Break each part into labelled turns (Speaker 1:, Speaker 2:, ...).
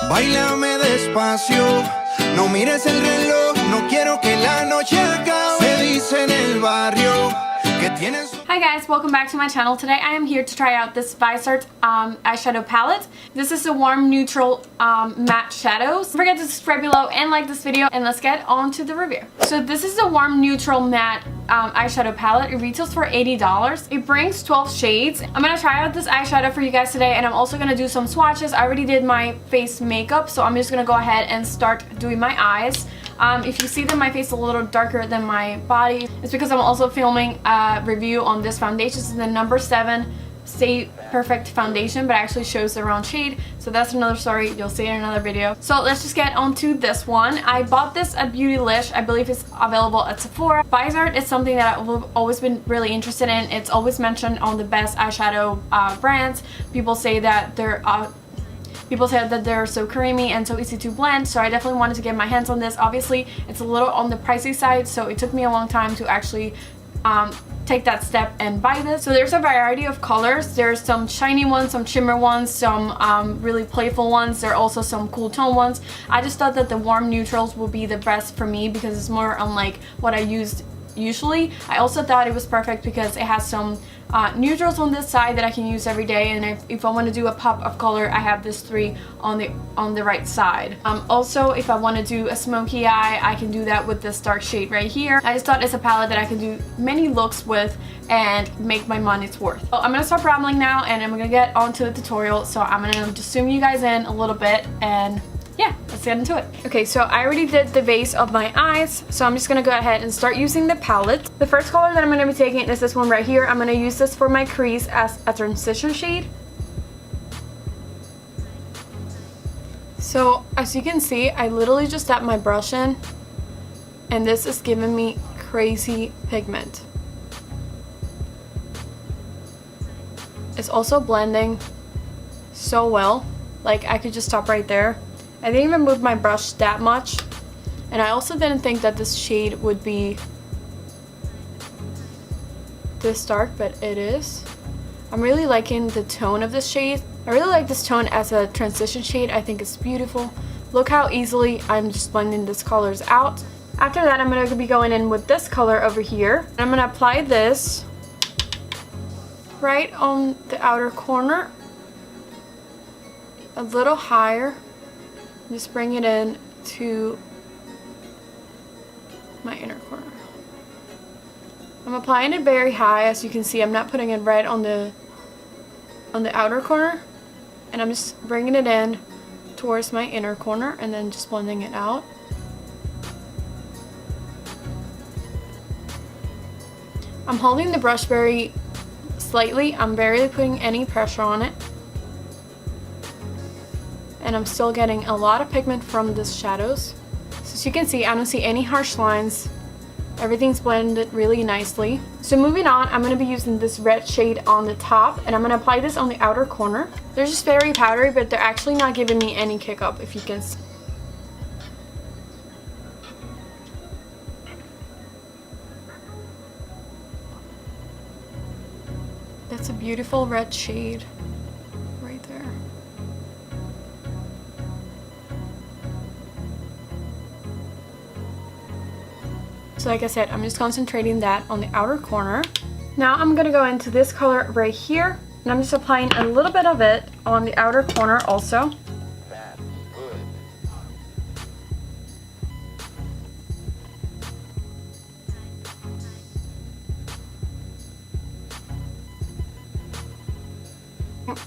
Speaker 1: Báilame despacio, no mires el reloj, no quiero que la noche acabe. Se dice en el barrio que tienes.
Speaker 2: Hi guys, welcome back to my channel. Today I am here to try out this Viseart eyeshadow palette. This is a warm neutral matte shadows. Don't forget to subscribe below and like this video, and let's get on to the review. So this is a warm neutral matte eyeshadow palette. It retails for $80. It brings 12 shades. I'm gonna try out this eyeshadow for you guys today, and I'm also gonna do some swatches. I already did my face makeup, so I'm just gonna go ahead and start doing my eyes. If you see that my face is a little darker than my body, it's because I'm also filming a review on this foundation. This is the number 7 Stay Perfect foundation, but it actually shows the wrong shade, so that's another story. You'll see it in another video. So let's just get on to this one. I bought this at Beautylish. I believe it's available at Sephora. Viseart is something that I've always been really interested in. It's always mentioned on the best eyeshadow brands. People say that they're so creamy and so easy to blend, so I definitely wanted to get my hands on this. Obviously, it's a little on the pricey side, so it took me a long time to actually take that step and buy this. So there's a variety of colors. There's some shiny ones, some shimmer ones, some really playful ones. There are also some cool tone ones. I just thought that the warm neutrals will be the best for me because it's more unlike what I used usually. I also thought it was perfect because it has some neutrals on this side that I can use every day, and if I want to do a pop of color, I have this 3 on the right side. Also, if I want to do a smoky eye, I can do that with this dark shade right here. I just thought it's a palette that I can do many looks with and make my money's worth. So I'm gonna stop rambling now, and I'm gonna get on to the tutorial. So I'm gonna just zoom you guys in a little bit, and yeah, let's get into it. Okay, so I already did the base of my eyes, so I'm just gonna go ahead and start using the palette. The first color that I'm gonna be taking is this one right here. I'm gonna use this for my crease as a transition shade. So as you can see, I literally just tapped my brush in, and this is giving me crazy pigment. It's also blending so well. Like, I could just stop right there. I didn't even move my brush that much, and I also didn't think that this shade would be this dark, but it is. I'm really liking the tone of this shade. I really like this tone as a transition shade. I think it's beautiful. Look how easily I'm just blending these colors out. After that, I'm going to be going in with this color over here. I'm going to apply this right on the outer corner, a little higher. Just bring it in to my inner corner. I'm applying it very high. As you can see, I'm not putting it right on the outer corner, and I'm just bringing it in towards my inner corner and then just blending it out. I'm holding the brush very slightly. I'm barely putting any pressure on it. And I'm still getting a lot of pigment from these shadows. So as you can see, I don't see any harsh lines. Everything's blended really nicely. So moving on, I'm going to be using this red shade on the top, and I'm going to apply this on the outer corner. They're just very powdery, but they're actually not giving me any kick up, if you can see. That's a beautiful red shade right there. So like I said, I'm just concentrating that on the outer corner. Now I'm going to go into this color right here, and I'm just applying a little bit of it on the outer corner also.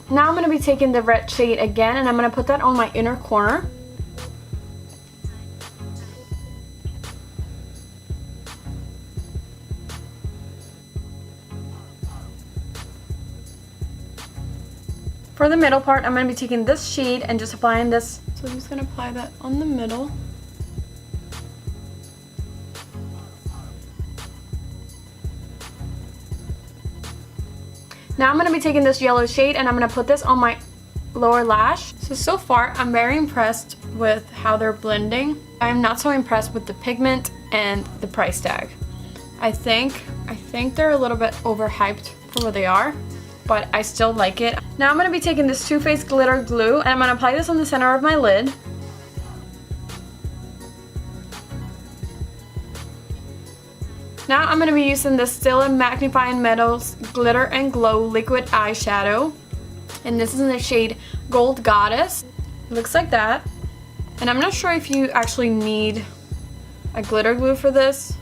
Speaker 2: Now I'm going to be taking the red shade again, and I'm going to put that on my inner corner. For the middle part, I'm going to be taking this shade and just applying this. So I'm just going to apply that on the middle. Now I'm going to be taking this yellow shade, and I'm going to put this on my lower lash. So far, I'm very impressed with how they're blending. I'm not so impressed with the pigment and the price tag. I think they're a little bit overhyped for what they are. but I still like it. Now I'm going to be taking this Too Faced glitter glue and I'm going to apply this on the center of my lid. Now I'm going to be using the Stila Magnifying Metals Glitter and Glow Liquid Eyeshadow. And this is in the shade Gold Goddess. It looks like that. And I'm not sure if you actually need a glitter glue for this,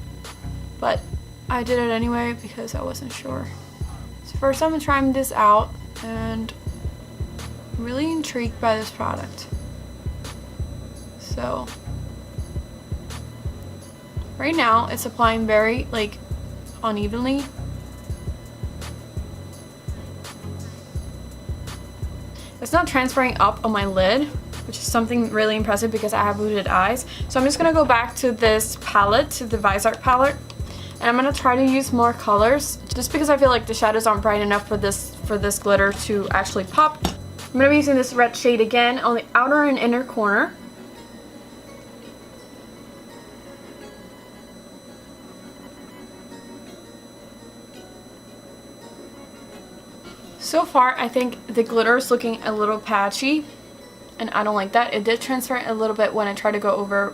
Speaker 2: but I did it anyway because I wasn't sure. So first I'm trying this out and I'm really intrigued by this product. So right now it's applying very like unevenly. It's not transferring up on my lid, which is something really impressive because I have hooded eyes. So I'm just gonna go back to this palette, to the Viseart palette, and I'm gonna try to use more colors just because I feel like the shadows aren't bright enough for this glitter to actually pop. I'm gonna be using this red shade again on the outer and inner corner. So far, I think the glitter is looking a little patchy, and I don't like that. It did transfer a little bit when I tried to go over,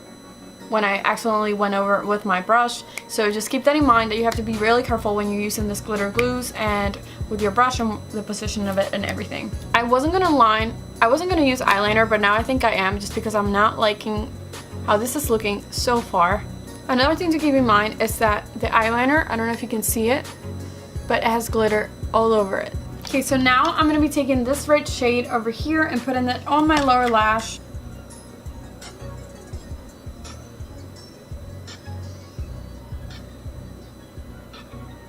Speaker 2: when I accidentally went over with my brush. So just keep that in mind that you have to be really careful when you're using this glitter glues and with your brush and the position of it and everything. I wasn't gonna use eyeliner, but now I think I am just because I'm not liking how this is looking so far. Another thing to keep in mind is that the eyeliner, I don't know if you can see it, but it has glitter all over it. Okay, so now I'm going to be taking this red shade over here and putting it on my lower lash.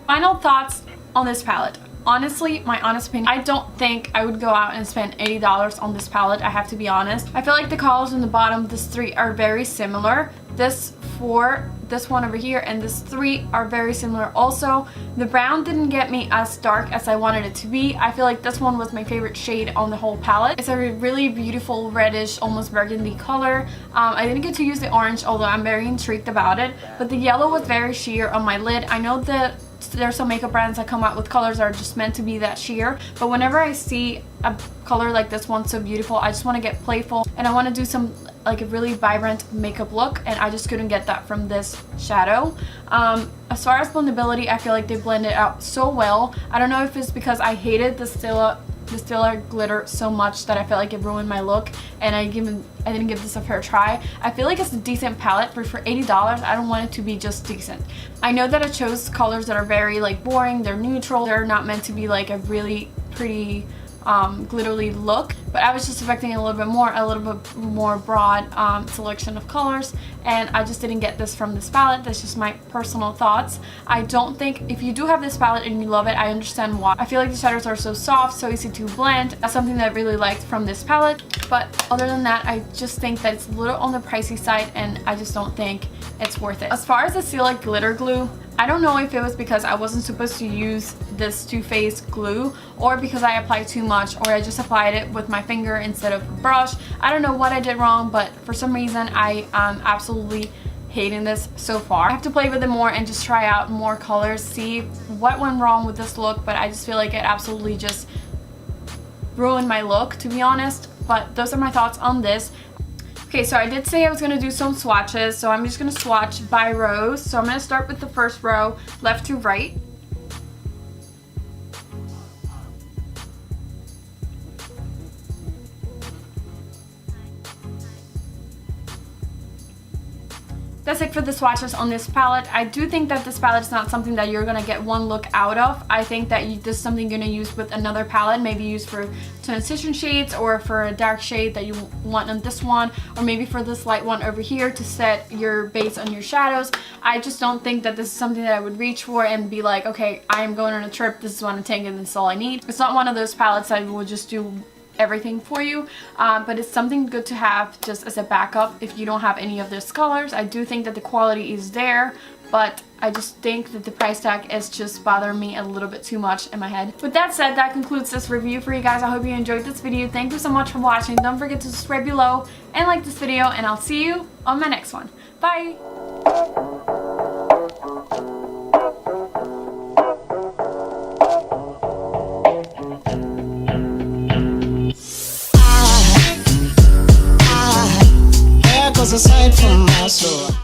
Speaker 2: Final thoughts on this palette. Honestly, my honest opinion, I don't think I would go out and spend $80 on this palette, I have to be honest. I feel like the colors in the bottom, this 3 are very similar. This 4, this one over here, and this 3 are very similar also. The brown didn't get me as dark as I wanted it to be. I feel like this one was my favorite shade on the whole palette. It's a really beautiful reddish, almost burgundy color. I didn't get to use the orange, although I'm very intrigued about it. But the yellow was very sheer on my lid. I know that there's some makeup brands that come out with colors that are just meant to be that sheer, but whenever I see a color like this one so beautiful, I just want to get playful and I want to do some like a really vibrant makeup look, and I just couldn't get that from this shadow. As far as blendability, I feel like they blend it out so well. I don't know if it's because I hated the Stila glitter so much that I felt like it ruined my look, and I didn't give this a fair try. I feel like it's a decent palette, but for $80 I don't want it to be just decent. I know that I chose colors that are very like boring, they're neutral, they're not meant to be like a really pretty glittery look, but I was just expecting a little bit more broad selection of colors, and I just didn't get this from this palette. That's just my personal thoughts. I don't think, if you do have this palette and you love it, I understand why. I feel like the shadows are so soft, so easy to blend. That's something that I really liked from this palette, but other than that, I just think that it's a little on the pricey side, and I just don't think it's worth it. As far as the Stila glitter glue, I don't know if it was because I wasn't supposed to use this Too Faced glue, or because I applied too much, or I just applied it with my finger instead of a brush. I don't know what I did wrong, but for some reason I am absolutely hating this so far. I have to play with it more and just try out more colors, see what went wrong with this look, but I just feel like it absolutely just ruined my look, to be honest. But those are my thoughts on this. Okay, so I did say I was going to do some swatches, so I'm just going to swatch by rows. So I'm going to start with the first row, left to right. That's it for the swatches on this palette. I do think that this palette is not something that you're gonna get one look out of. I think that this is something you're gonna use with another palette, maybe use for transition shades, or for a dark shade that you want on this one, or maybe for this light one over here to set your base on your shadows. I just don't think that this is something that I would reach for and be like, okay, I am going on a trip, this is what I'm taking, and this is all I need. It's not one of those palettes that will just do everything for you, but it's something good to have just as a backup if you don't have any of those colors. I do think that the quality is there, but I just think that the price tag is just bothering me a little bit too much in my head. With that said, that concludes this review for you guys. I hope you enjoyed this video. Thank you so much for watching. Don't forget to subscribe below and like this video, and I'll see you on my next one. Bye!
Speaker 3: was a sight from my soul.